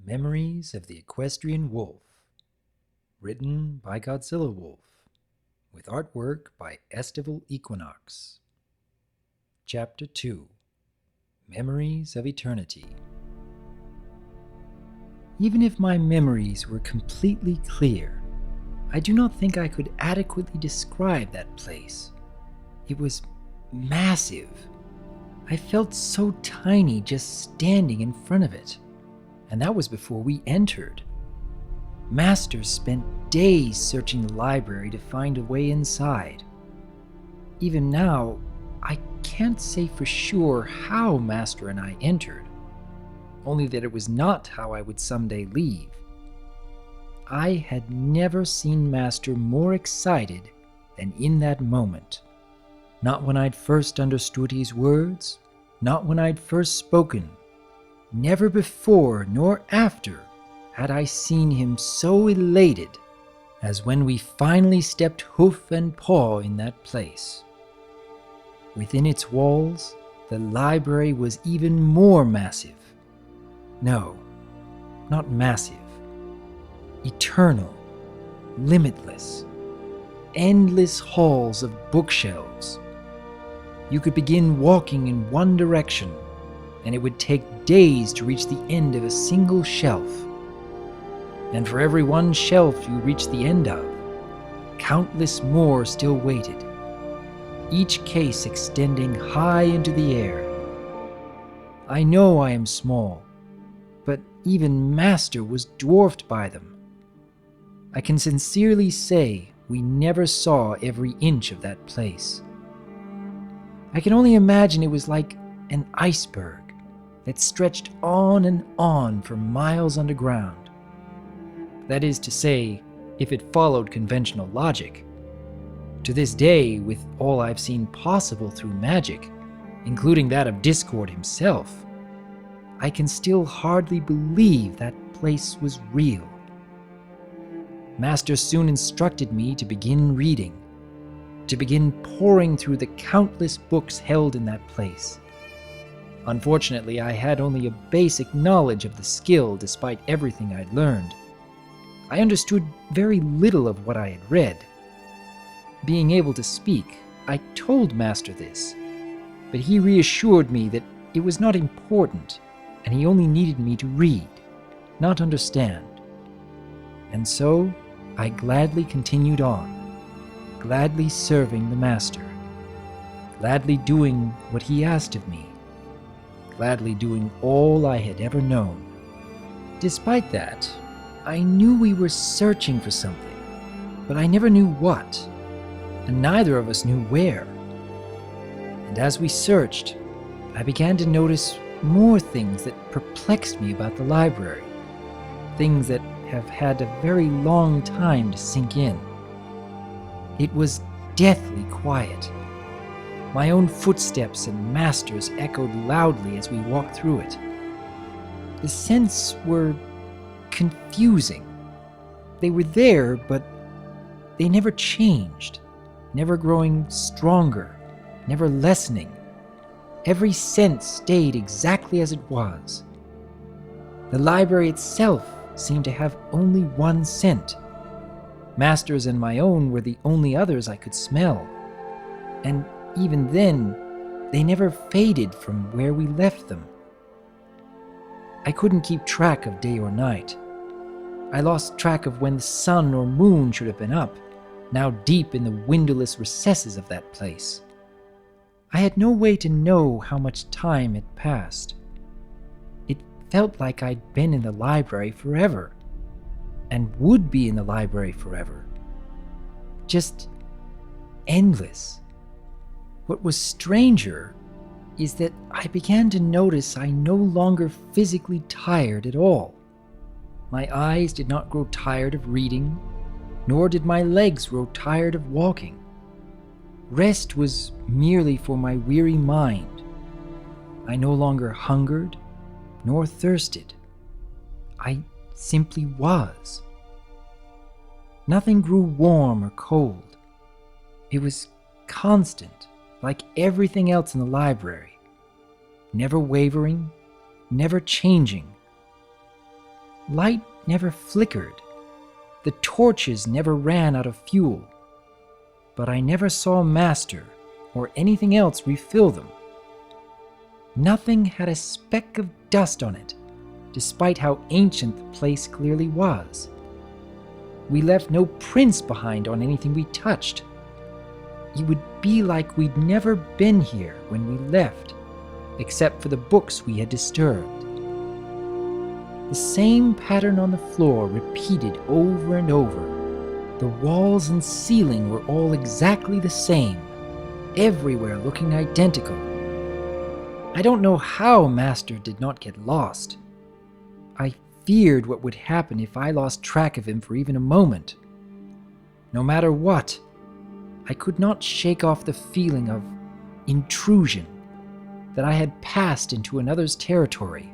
Memories of the Equestrian Wolf, written by DRWolf, with artwork by Estival Equinox. Chapter 2, Memories of Eternity. Even if my memories were completely clear, I do not think I could adequately describe that place. It was massive. I felt so tiny just standing in front of it. And that was before we entered. Master spent days searching the library to find a way inside. Even now, I can't say for sure how Master and I entered, only that it was not how I would someday leave. I had never seen Master more excited than in that moment. Not when I'd first understood his words, not when I'd first spoken. Never before nor after had I seen him so elated as when we finally stepped hoof and paw in that place. Within its walls, the library was even more massive. No, not massive. Eternal, limitless, endless halls of bookshelves. You could begin walking in one direction, and it would take days to reach the end of a single shelf. And for every one shelf you reached the end of, countless more still waited, each case extending high into the air. I know I am small, but even Master was dwarfed by them. I can sincerely say we never saw every inch of that place. I can only imagine it was like an iceberg that stretched on and on for miles underground. That is to say, if it followed conventional logic. To this day, with all I've seen possible through magic, including that of Discord himself, I can still hardly believe that place was real. Master soon instructed me to begin reading, to begin poring through the countless books held in that place. Unfortunately, I had only a basic knowledge of the skill despite everything I'd learned. I understood very little of what I had read. Being able to speak, I told Master this, but he reassured me that it was not important, and he only needed me to read, not understand. And so, I gladly continued on, gladly serving the Master, gladly doing what he asked of me, gladly doing all I had ever known. Despite that, I knew we were searching for something, but I never knew what, and neither of us knew where. And as we searched, I began to notice more things that perplexed me about the library, things that have had a very long time to sink in. It was deathly quiet. My own footsteps and Master's echoed loudly as we walked through it. The scents were confusing. They were there, but they never changed, never growing stronger, never lessening. Every scent stayed exactly as it was. The library itself seemed to have only one scent. Master's and my own were the only others I could smell, and even then, they never faded from where we left them. I couldn't keep track of day or night. I lost track of when the sun or moon should have been up, now deep in the windowless recesses of that place. I had no way to know how much time had passed. It felt like I'd been in the library forever, and would be in the library forever. Just endless. What was stranger is that I began to notice I no longer physically tired at all. My eyes did not grow tired of reading, nor did my legs grow tired of walking. Rest was merely for my weary mind. I no longer hungered nor thirsted. I simply was. Nothing grew warm or cold. It was constant, like everything else in the library, never wavering, never changing. Light never flickered. The torches never ran out of fuel. But I never saw Master or anything else refill them. Nothing had a speck of dust on it, despite how ancient the place clearly was. We left no prints behind on anything we touched. It would be like we'd never been here when we left, except for the books we had disturbed. The same pattern on the floor repeated over and over. The walls and ceiling were all exactly the same, everywhere looking identical. I don't know how Master did not get lost. I feared what would happen if I lost track of him for even a moment. No matter what, I could not shake off the feeling of intrusion, that I had passed into another's territory,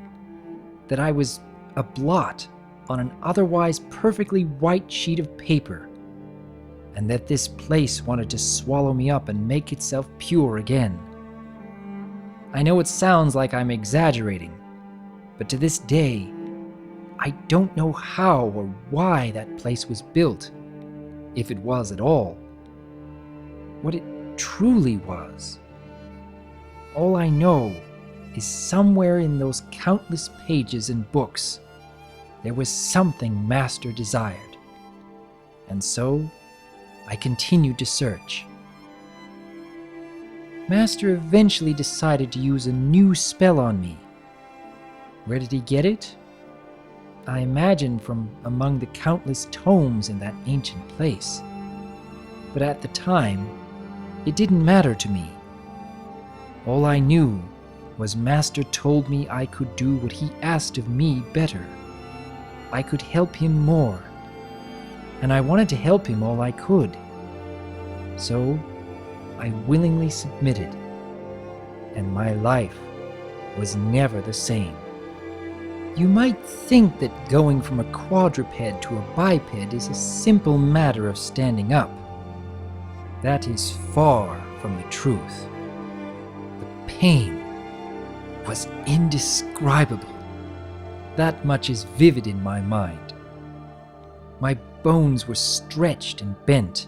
that I was a blot on an otherwise perfectly white sheet of paper, and that this place wanted to swallow me up and make itself pure again. I know it sounds like I'm exaggerating, but to this day, I don't know how or why that place was built, if it was at all. What it truly was. All I know is somewhere in those countless pages and books, there was something Master desired. And so, I continued to search. Master eventually decided to use a new spell on me. Where did he get it? I imagine from among the countless tomes in that ancient place. But at the time, it didn't matter to me. All I knew was Master told me I could do what he asked of me better. I could help him more, and I wanted to help him all I could. So, I willingly submitted, and my life was never the same. You might think that going from a quadruped to a biped is a simple matter of standing up. That is far from the truth. The pain was indescribable. That much is vivid in my mind. My bones were stretched and bent.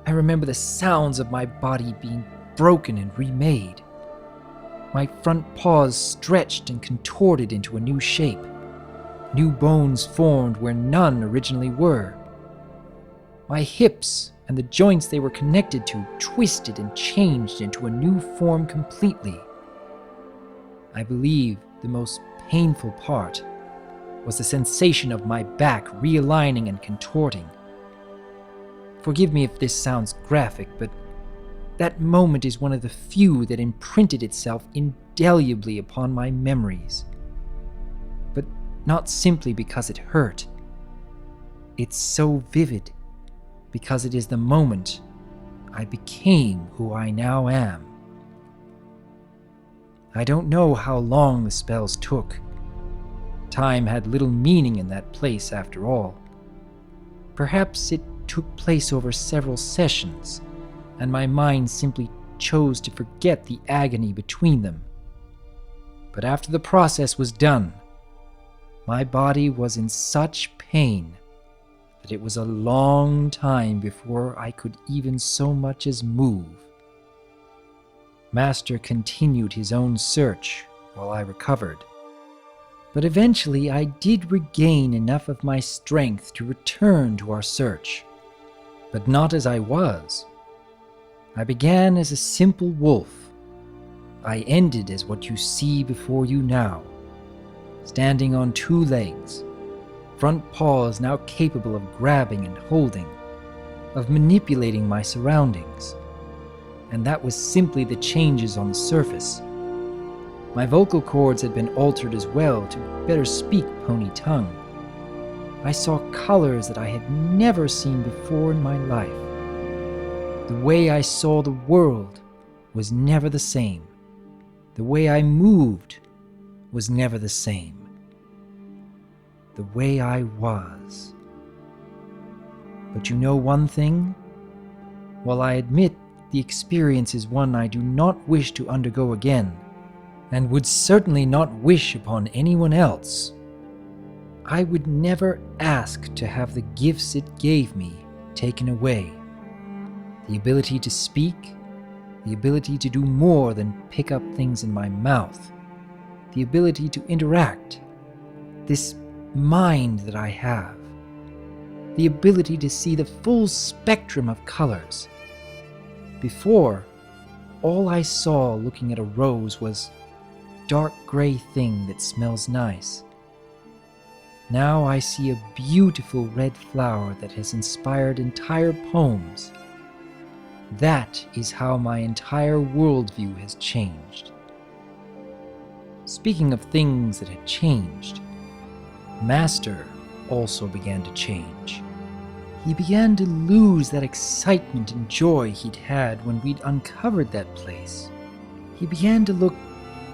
I remember the sounds of my body being broken and remade. My front paws stretched and contorted into a new shape. New bones formed where none originally were. My hips and the joints they were connected to twisted and changed into a new form completely. I believe the most painful part was the sensation of my back realigning and contorting. Forgive me if this sounds graphic, but that moment is one of the few that imprinted itself indelibly upon my memories. But not simply because it hurt. It's so vivid because it is the moment I became who I now am. I don't know how long the spells took. Time had little meaning in that place after all. Perhaps it took place over several sessions, and my mind simply chose to forget the agony between them. But after the process was done, my body was in such pain that it was a long time before I could even so much as move. Master continued his own search while I recovered. But eventually I did regain enough of my strength to return to our search. But not as I was. I began as a simple wolf. I ended as what you see before you now, standing on two legs, front paws now capable of grabbing and holding, of manipulating my surroundings. And that was simply the changes on the surface. My vocal cords had been altered as well to better speak pony tongue. I saw colors that I had never seen before in my life. The way I saw the world was never the same. The way I moved was never the same. The way I was. But you know one thing? While I admit the experience is one I do not wish to undergo again, and would certainly not wish upon anyone else, I would never ask to have the gifts it gave me taken away. The ability to speak, the ability to do more than pick up things in my mouth, the ability to interact, this mind that I have, the ability to see the full spectrum of colors. Before, all I saw looking at a rose was dark gray thing that smells nice. Now I see a beautiful red flower that has inspired entire poems. That is how my entire worldview has changed. Speaking of things that had changed, Master also began to change. He began to lose that excitement and joy he'd had when we'd uncovered that place. He began to look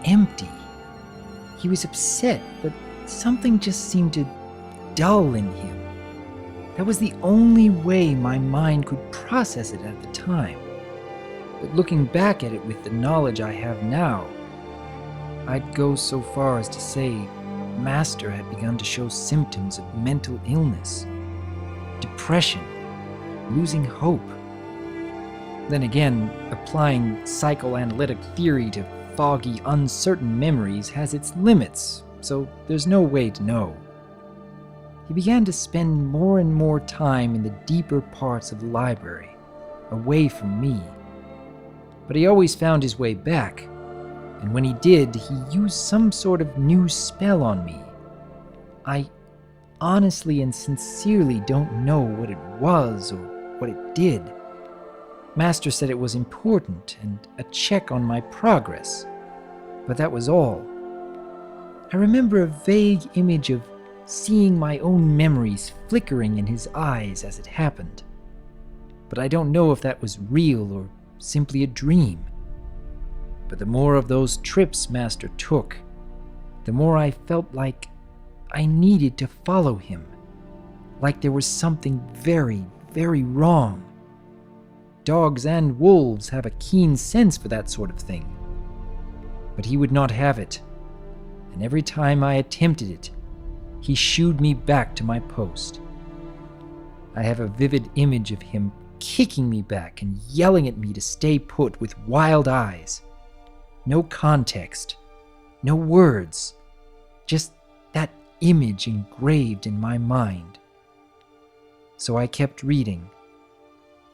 empty. He was upset, but something just seemed to dull in him. That was the only way my mind could process it at the time. But looking back at it with the knowledge I have now, I'd go so far as to say Master had begun to show symptoms of mental illness, depression, losing hope. Then again, applying psychoanalytic theory to foggy, uncertain memories has its limits, so there's no way to know. He began to spend more and more time in the deeper parts of the library, away from me. But he always found his way back, and when he did, he used some sort of new spell on me. I honestly and sincerely don't know what it was or what it did. Master said it was important and a check on my progress, but that was all. I remember a vague image of seeing my own memories flickering in his eyes as it happened, but I don't know if that was real or simply a dream. But the more of those trips Master took, the more I felt like I needed to follow him, like there was something very, very wrong. Dogs and wolves have a keen sense for that sort of thing. But he would not have it, and every time I attempted it, he shooed me back to my post. I have a vivid image of him kicking me back and yelling at me to stay put with wild eyes. No context, no words, just that image engraved in my mind. So I kept reading.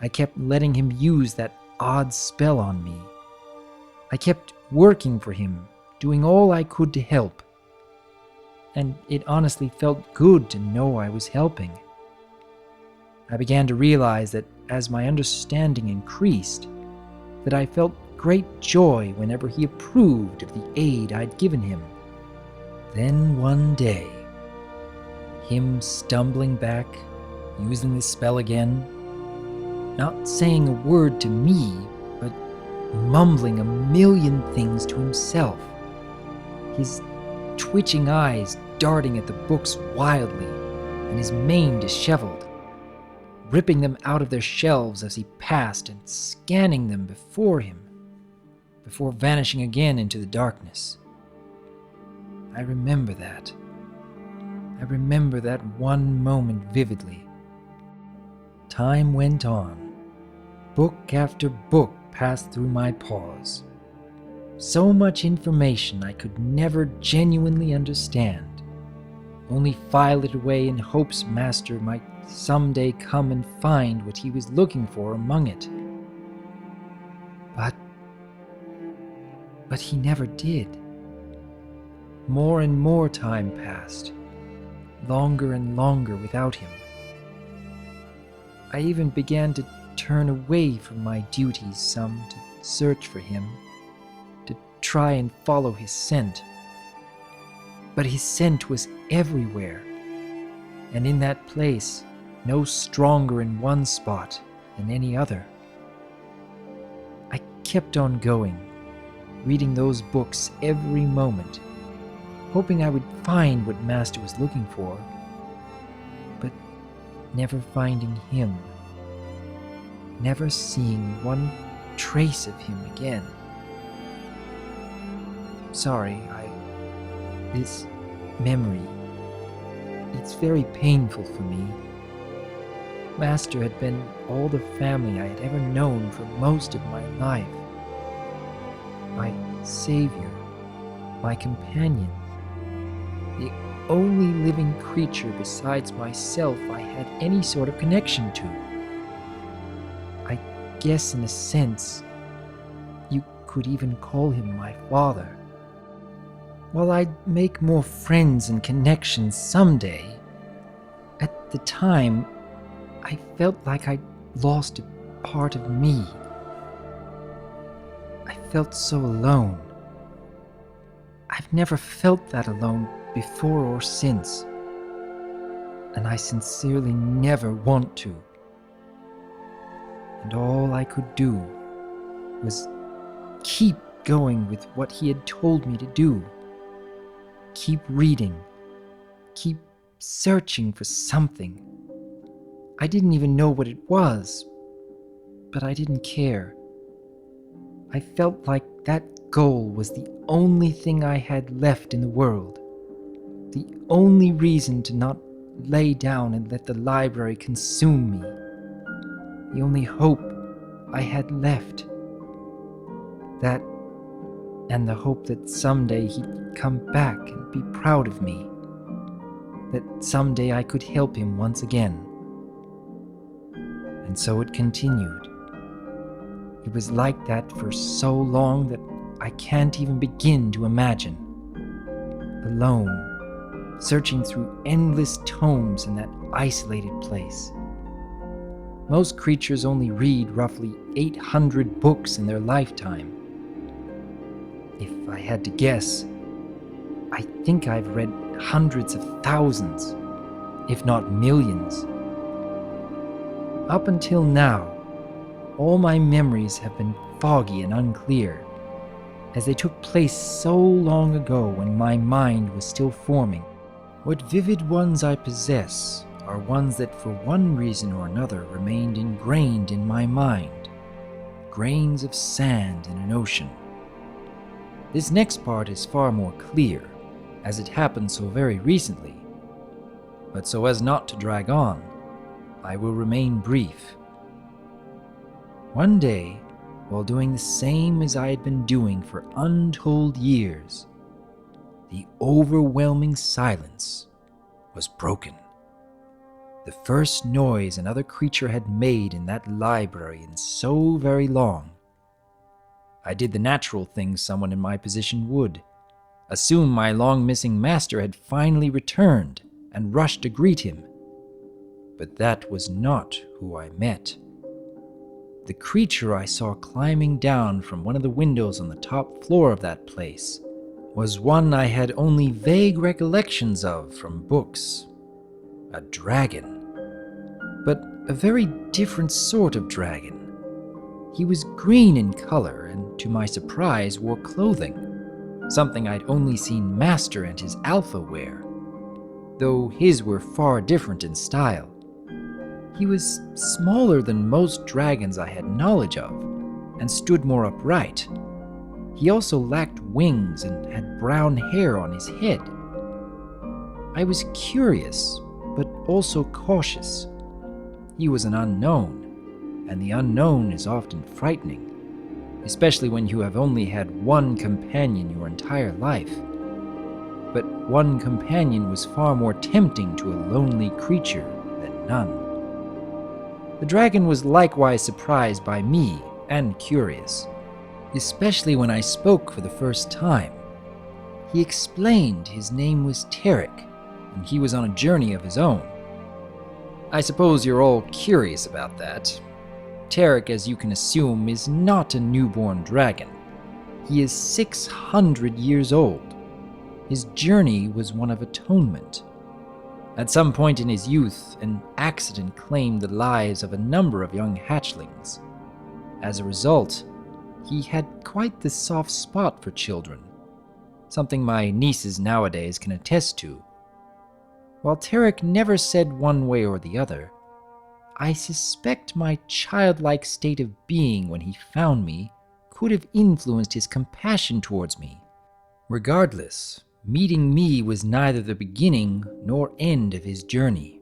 I kept letting him use that odd spell on me. I kept working for him, doing all I could to help. And it honestly felt good to know I was helping. I began to realize that as my understanding increased, that I felt great joy whenever he approved of the aid I'd given him. Then one day, him stumbling back, using the spell again, not saying a word to me, but mumbling a million things to himself, his twitching eyes darting at the books wildly, and his mane disheveled, ripping them out of their shelves as he passed and scanning them before him, before vanishing again into the darkness. I remember that. I remember that one moment vividly. Time went on. Book after book passed through my paws. So much information I could never genuinely understand. Only file it away in hopes Master might someday come and find what he was looking for among it. But he never did. More and more time passed, longer and longer without him. I even began to turn away from my duties some to search for him, to try and follow his scent. But his scent was everywhere, and in that place, no stronger in one spot than any other. I kept on going, reading those books every moment, hoping I would find what Master was looking for, but never finding him, never seeing one trace of him again. Sorry, this memory, It's very painful for me. Master had been all the family I had ever known for most of my life. My savior, my companion, the only living creature besides myself I had any sort of connection to. I guess in a sense, you could even call him my father. While I'd make more friends and connections someday, at the time, I felt like I'd lost a part of me. I felt so alone. I've never felt that alone before or since, and I sincerely never want to. And all I could do was keep going with what he had told me to do. Keep reading, keep searching for something. I didn't even know what it was, but I didn't care. I felt like that goal was the only thing I had left in the world, the only reason to not lay down and let the library consume me, the only hope I had left. That, and the hope that someday he'd come back and be proud of me, that someday I could help him once again. And so it continued. It was like that for so long that I can't even begin to imagine. Alone, searching through endless tomes in that isolated place. Most creatures only read roughly 800 books in their lifetime. If I had to guess, I think I've read hundreds of thousands, if not millions. Up until now, all my memories have been foggy and unclear, as they took place so long ago when my mind was still forming. What vivid ones I possess are ones that for one reason or another remained ingrained in my mind, grains of sand in an ocean. This next part is far more clear, as it happened so very recently, but so as not to drag on, I will remain brief. One day, while doing the same as I had been doing for untold years, the overwhelming silence was broken. The first noise another creature had made in that library in so very long. I did the natural thing someone in my position would, assume my long-missing master had finally returned and rushed to greet him. But that was not who I met. The creature I saw climbing down from one of the windows on the top floor of that place was one I had only vague recollections of from books. A dragon. But a very different sort of dragon. He was green in color and, to my surprise, wore clothing, something I'd only seen Master and his Alpha wear, though his were far different in style. He was smaller than most dragons I had knowledge of, and stood more upright. He also lacked wings and had brown hair on his head. I was curious, but also cautious. He was an unknown, and the unknown is often frightening, especially when you have only had one companion your entire life. But one companion was far more tempting to a lonely creature than none. The dragon was likewise surprised by me and curious, especially when I spoke for the first time. He explained his name was Tarek, and he was on a journey of his own. I suppose you're all curious about that. Tarek, as you can assume, is not a newborn dragon. He is 600 years old. His journey was one of atonement. At some point in his youth, an accident claimed the lives of a number of young hatchlings. As a result, he had quite the soft spot for children, something my nieces nowadays can attest to. While Tarek never said one way or the other, I suspect my childlike state of being when he found me could have influenced his compassion towards me. Regardless, meeting me was neither the beginning nor end of his journey.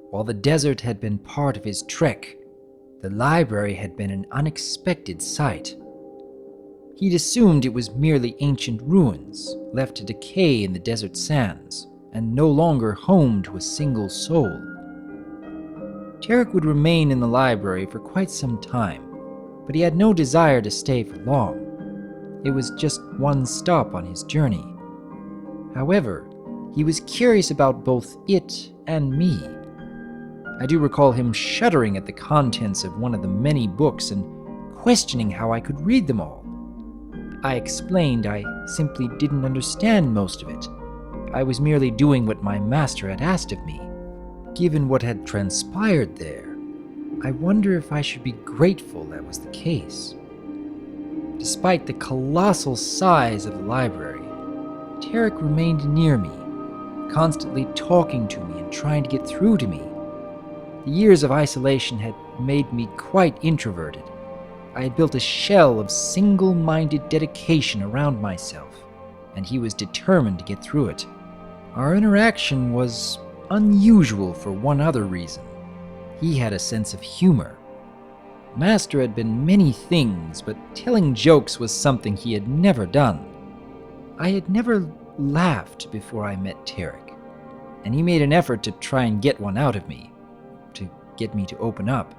While the desert had been part of his trek, the library had been an unexpected sight. He'd assumed it was merely ancient ruins, left to decay in the desert sands, and no longer home to a single soul. Tarek would remain in the library for quite some time, but he had no desire to stay for long. It was just one stop on his journey. However, he was curious about both it and me. I do recall him shuddering at the contents of one of the many books and questioning how I could read them all. I explained I simply didn't understand most of it. I was merely doing what my master had asked of me. Given what had transpired there, I wonder if I should be grateful that was the case. Despite the colossal size of the library, Tarek remained near me, constantly talking to me and trying to get through to me. The years of isolation had made me quite introverted. I had built a shell of single-minded dedication around myself, and he was determined to get through it. Our interaction was unusual for one other reason. He had a sense of humor. Master had been many things, but telling jokes was something he had never done. I had never laughed before I met Tarek, and he made an effort to try and get one out of me, to get me to open up.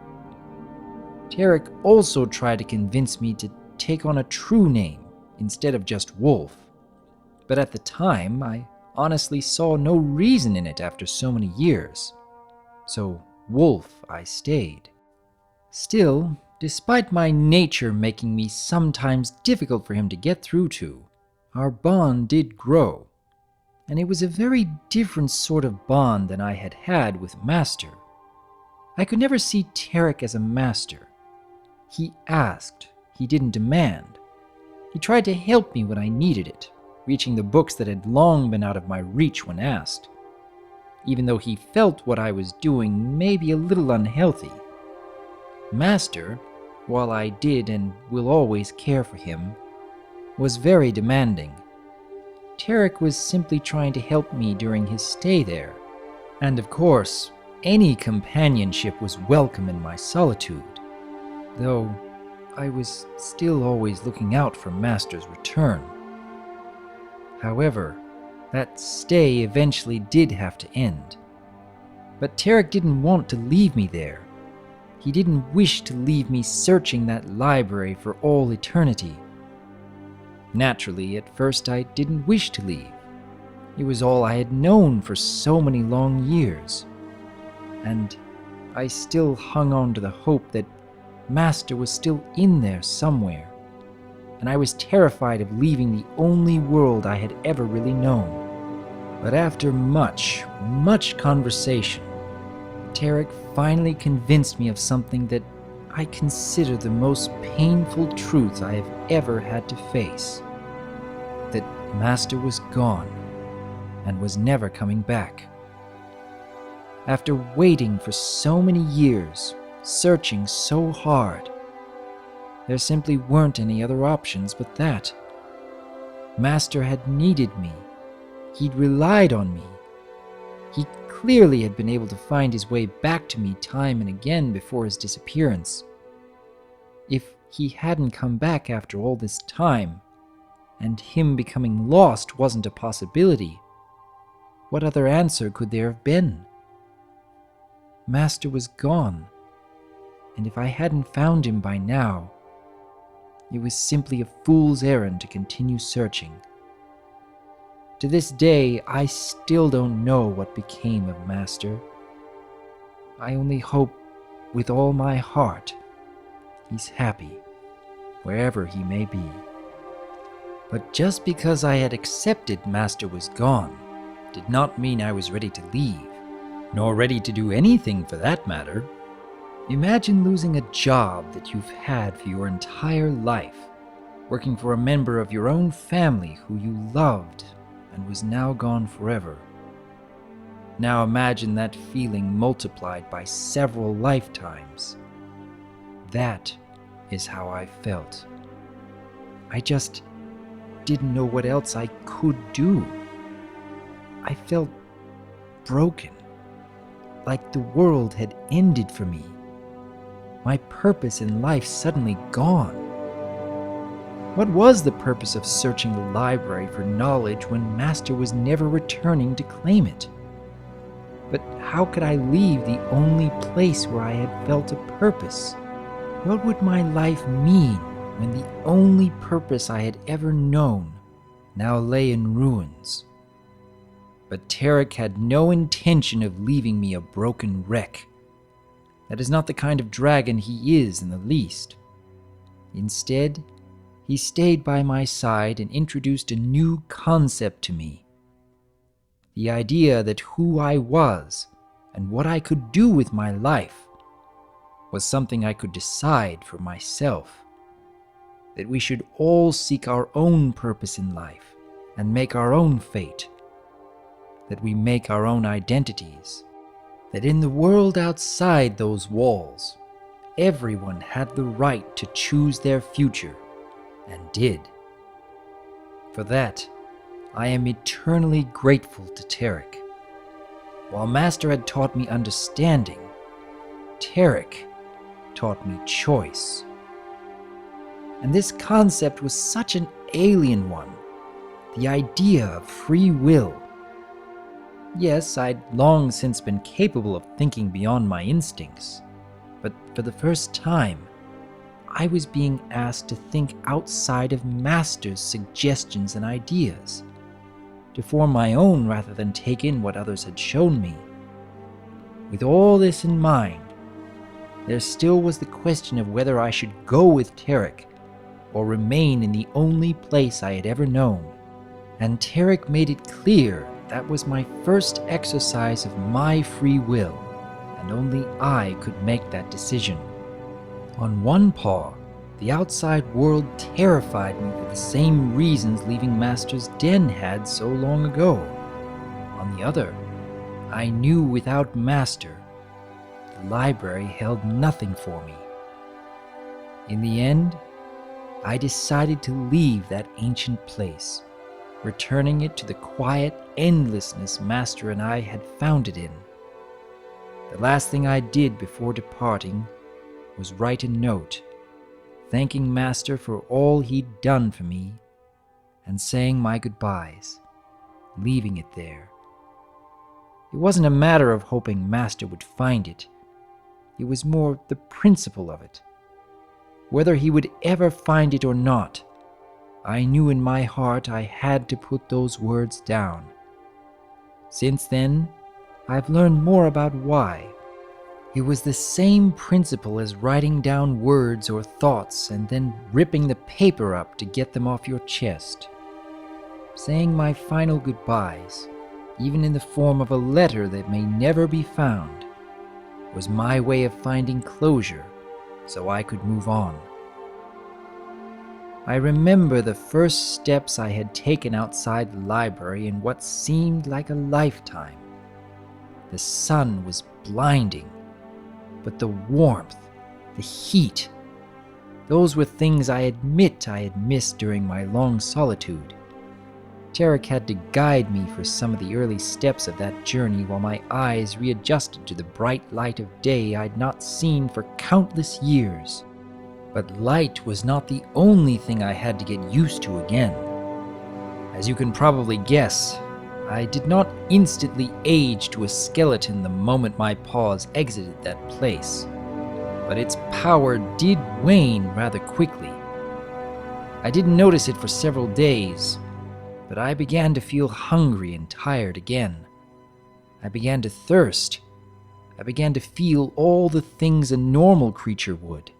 Tarek also tried to convince me to take on a true name instead of just Wolf, but at the time I honestly saw no reason in it after so many years. So Wolf I stayed. Still, despite my nature making me sometimes difficult for him to get through to, our bond did grow, and it was a very different sort of bond than I had had with Master. I could never see Tarek as a master. He asked, he didn't demand. He tried to help me when I needed it, reaching the books that had long been out of my reach when asked. Even though he felt what I was doing may be a little unhealthy. Master, while I did and will always care for him, was very demanding. Tarek was simply trying to help me during his stay there, and of course, any companionship was welcome in my solitude, though I was still always looking out for Master's return. However, that stay eventually did have to end. But Tarek didn't want to leave me there. He didn't wish to leave me searching that library for all eternity. Naturally, at first I didn't wish to leave. It was all I had known for so many long years. And I still hung on to the hope that Master was still in there somewhere, and I was terrified of leaving the only world I had ever really known. But after much conversation, Tarek finally convinced me of something that I consider the most painful truth I have ever had to face. That Master was gone and was never coming back. After waiting for so many years, searching so hard, there simply weren't any other options but that. Master had needed me. He'd relied on me. He clearly had been able to find his way back to me time and again before his disappearance. If he hadn't come back after all this time, and him becoming lost wasn't a possibility, what other answer could there have been? Master was gone, and if I hadn't found him by now, it was simply a fool's errand to continue searching. To this day, I still don't know what became of Master. I only hope with all my heart he's happy, wherever he may be. But just because I had accepted Master was gone, did not mean I was ready to leave, nor ready to do anything for that matter. Imagine losing a job that you've had for your entire life, working for a member of your own family who you loved and was now gone forever. Now imagine that feeling multiplied by several lifetimes. That is how I felt. I just didn't know what else I could do. I felt broken, like the world had ended for me. My purpose in life suddenly gone. What was the purpose of searching the library for knowledge when Master was never returning to claim it? But how could I leave the only place where I had felt a purpose? What would my life mean when the only purpose I had ever known now lay in ruins? But Tarek had no intention of leaving me a broken wreck. That is not the kind of dragon he is in the least. Instead, he stayed by my side and introduced a new concept to me. The idea that who I was and what I could do with my life was something I could decide for myself. That we should all seek our own purpose in life and make our own fate. That we make our own identities. That in the world outside those walls, everyone had the right to choose their future, and did. For that, I am eternally grateful to Tarek. While Master had taught me understanding, Tarek taught me choice. And this concept was such an alien one, the idea of free will. Yes, I'd long since been capable of thinking beyond my instincts, but for the first time, I was being asked to think outside of Master's suggestions and ideas, to form my own rather than take in what others had shown me. With all this in mind, there still was the question of whether I should go with Tarek or remain in the only place I had ever known. And Tarek made it clear that was my first exercise of my free will, and only I could make that decision. On one paw, the outside world terrified me for the same reasons leaving Master's den had so long ago. On the other, I knew without Master, the library held nothing for me. In the end, I decided to leave that ancient place, returning it to the quiet endlessness Master and I had found it in. The last thing I did before departing was write a note, thanking Master for all he'd done for me, and saying my goodbyes, leaving it there. It wasn't a matter of hoping Master would find it. It was more the principle of it. Whether he would ever find it or not, I knew in my heart I had to put those words down. Since then, I've learned more about why. It was the same principle as writing down words or thoughts and then ripping the paper up to get them off your chest. Saying my final goodbyes, even in the form of a letter that may never be found, was my way of finding closure so I could move on. I remember the first steps I had taken outside the library in what seemed like a lifetime. The sun was blinding, but the warmth, the heat, those were things I admit I had missed during my long solitude. Tarek had to guide me for some of the early steps of that journey while my eyes readjusted to the bright light of day I'd not seen for countless years. But light was not the only thing I had to get used to again. As you can probably guess, I did not instantly age to a skeleton the moment my paws exited that place, but its power did wane rather quickly. I didn't notice it for several days, but I began to feel hungry and tired again. I began to thirst. I began to feel all the things a normal creature would.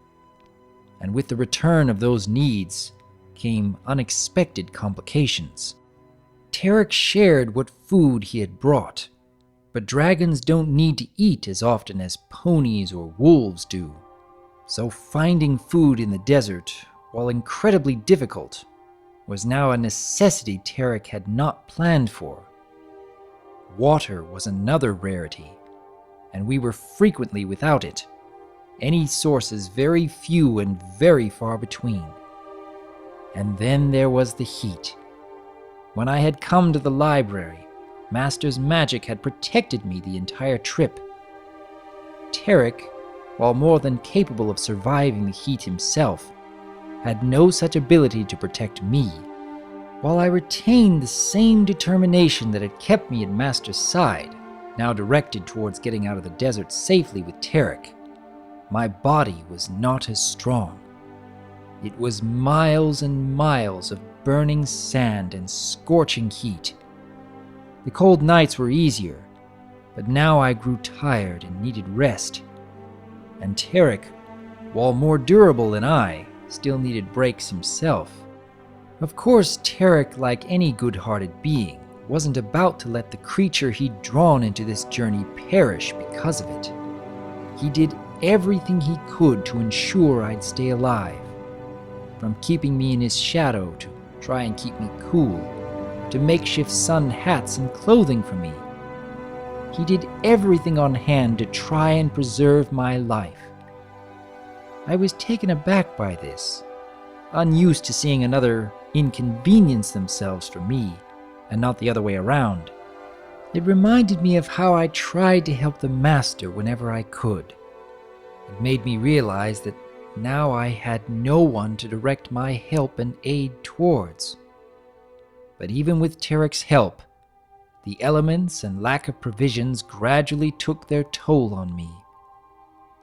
And with the return of those needs came unexpected complications. Tarek shared what food he had brought, but dragons don't need to eat as often as ponies or wolves do. So finding food in the desert, while incredibly difficult, was now a necessity Tarek had not planned for. Water was another rarity, and we were frequently without it. Any sources very few and very far between. And then there was the heat. When I had come to the library, Master's magic had protected me the entire trip. Tarek, while more than capable of surviving the heat himself, had no such ability to protect me. While I retained the same determination that had kept me at Master's side, now directed towards getting out of the desert safely with Tarek, my body was not as strong. It was miles and miles of burning sand and scorching heat. The cold nights were easier, but now I grew tired and needed rest. And Tarek, while more durable than I, still needed breaks himself. Of course, Tarek, like any good-hearted being, wasn't about to let the creature he'd drawn into this journey perish because of it. He did everything he could to ensure I'd stay alive, from keeping me in his shadow to try and keep me cool, to makeshift sun hats and clothing for me. He did everything on hand to try and preserve my life. I was taken aback by this, unused to seeing another inconvenience themselves for me, and not the other way around. It reminded me of how I tried to help the Master whenever I could. It made me realize that now I had no one to direct my help and aid towards. But even with Tarek's help, the elements and lack of provisions gradually took their toll on me.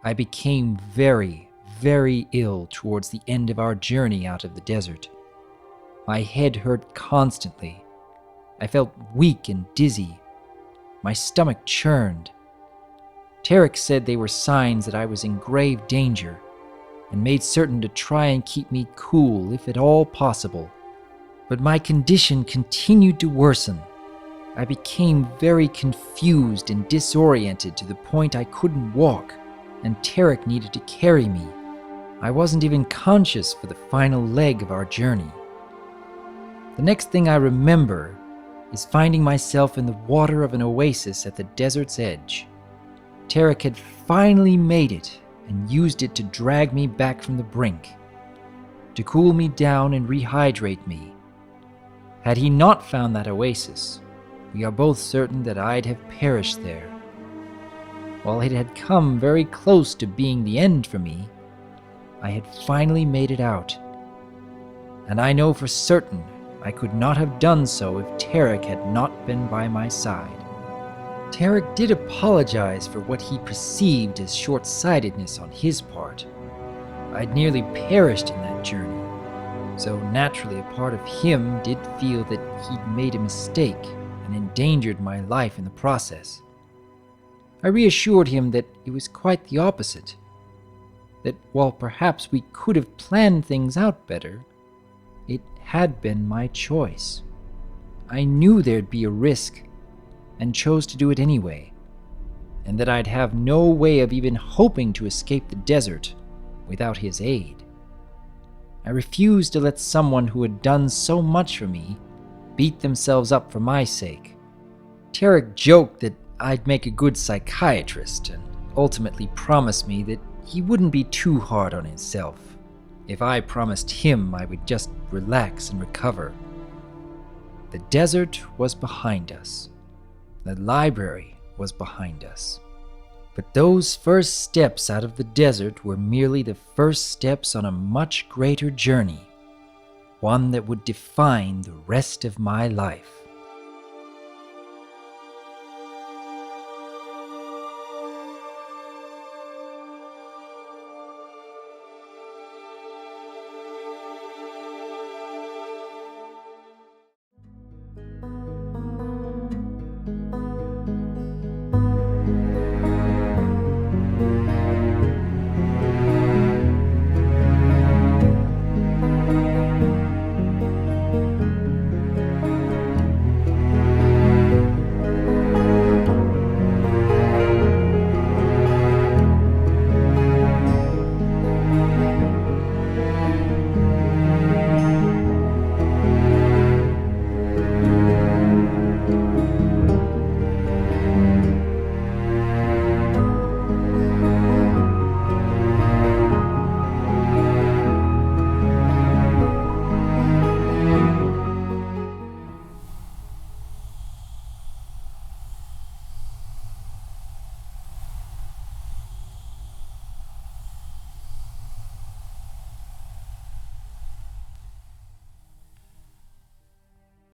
I became very, very ill towards the end of our journey out of the desert. My head hurt constantly. I felt weak and dizzy. My stomach churned. Tarek said they were signs that I was in grave danger, and made certain to try and keep me cool if at all possible. But my condition continued to worsen. I became very confused and disoriented to the point I couldn't walk, and Tarek needed to carry me. I wasn't even conscious for the final leg of our journey. The next thing I remember is finding myself in the water of an oasis at the desert's edge. Tarek had finally made it and used it to drag me back from the brink, to cool me down and rehydrate me. Had he not found that oasis, we are both certain that I'd have perished there. While it had come very close to being the end for me, I had finally made it out. And I know for certain I could not have done so if Tarek had not been by my side. Tarek did apologize for what he perceived as short-sightedness on his part. I'd nearly perished in that journey, so naturally a part of him did feel that he'd made a mistake and endangered my life in the process. I reassured him that it was quite the opposite, that while perhaps we could have planned things out better, it had been my choice. I knew there'd be a risk, and chose to do it anyway, and that I'd have no way of even hoping to escape the desert without his aid. I refused to let someone who had done so much for me beat themselves up for my sake. Tarek joked that I'd make a good psychiatrist, and ultimately promised me that he wouldn't be too hard on himself if I promised him I would just relax and recover. The desert was behind us. The library was behind us. But those first steps out of the desert were merely the first steps on a much greater journey, one that would define the rest of my life.